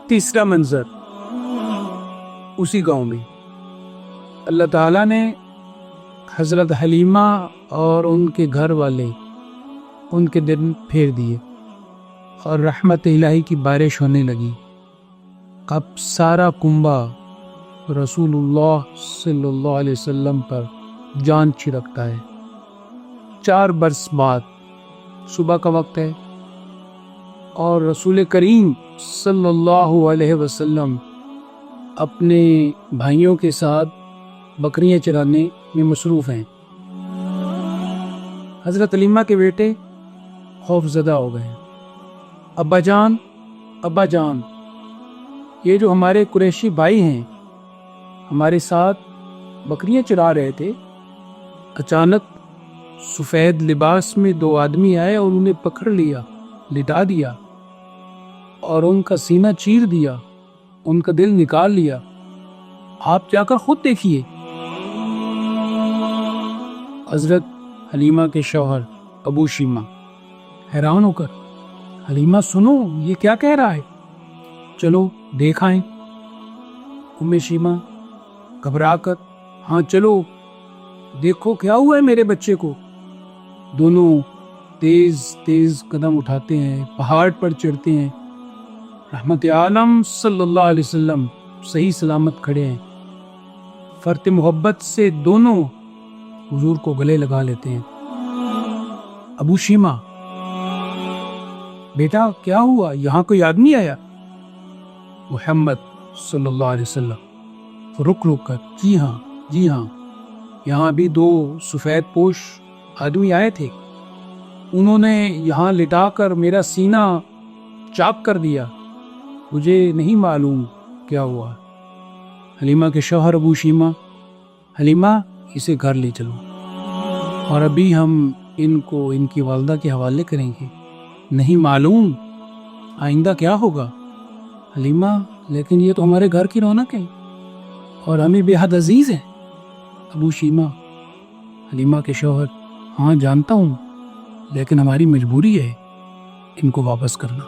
تیسرا منظر اسی گاؤں میں اللہ تعالیٰ نے حضرت حلیمہ اور ان کے گھر والے ان کے دن پھیر دیے اور رحمت الہی کی بارش ہونے لگی۔ اب سارا کنبہ رسول اللہ صلی اللہ علیہ وسلم پر جان چھڑکتا ہے۔ 4 برس بعد صبح کا وقت ہے اور رسول کریم صلی اللہ علیہ وسلم اپنے بھائیوں کے ساتھ بکریاں چرانے میں مصروف ہیں۔ حضرت حلیمہ کے بیٹے خوف زدہ ہو گئے۔ ابا جان، یہ جو ہمارے قریشی بھائی ہیں ہمارے ساتھ بکریاں چرا رہے تھے، اچانک سفید لباس میں 2 آدمی آئے اور انہیں پکڑ لیا، لٹا دیا اور ان کا سینہ چیر دیا، ان کا دل نکال لیا۔ آپ جا کر خود دیکھیے۔ حضرت حلیمہ کے شوہر ابو شیمہ حیران ہو کر، حلیمہ سنو، یہ کیا کہہ رہا ہے؟ چلو دیکھ آئیں۔ ام شیمہ گھبرا کر، ہاں چلو دیکھو کیا ہوا ہے میرے بچے کو۔ دونوں تیز قدم اٹھاتے ہیں، پہاڑ پر چڑھتے ہیں۔ رحمت عالم صلی اللہ علیہ وسلم صحیح سلامت کھڑے ہیں۔ فرط محبت سے دونوں حضور کو گلے لگا لیتے ہیں۔ ابو شیمہ، بیٹا کیا ہوا؟ یہاں کوئی آدمی آیا؟ محمد صلی اللہ علیہ وسلم رک کر، جی ہاں، یہاں بھی 2 سفید پوش آدمی آئے تھے، انہوں نے یہاں لٹا کر میرا سینہ چاک کر دیا، مجھے نہیں معلوم کیا ہوا۔ حلیمہ کے شوہر ابو شیمہ، حلیمہ اسے گھر لے چلو اور ابھی ہم ان کو ان کی والدہ کے حوالے کریں گے، نہیں معلوم آئندہ کیا ہوگا۔ حلیمہ، لیکن یہ تو ہمارے گھر کی رونق ہے اور ہمیں بے حد عزیز ہے۔ ابو شیمہ، حلیمہ کے شوہر، ہاں جانتا ہوں، لیکن ہماری مجبوری ہے ان کو واپس کرنا۔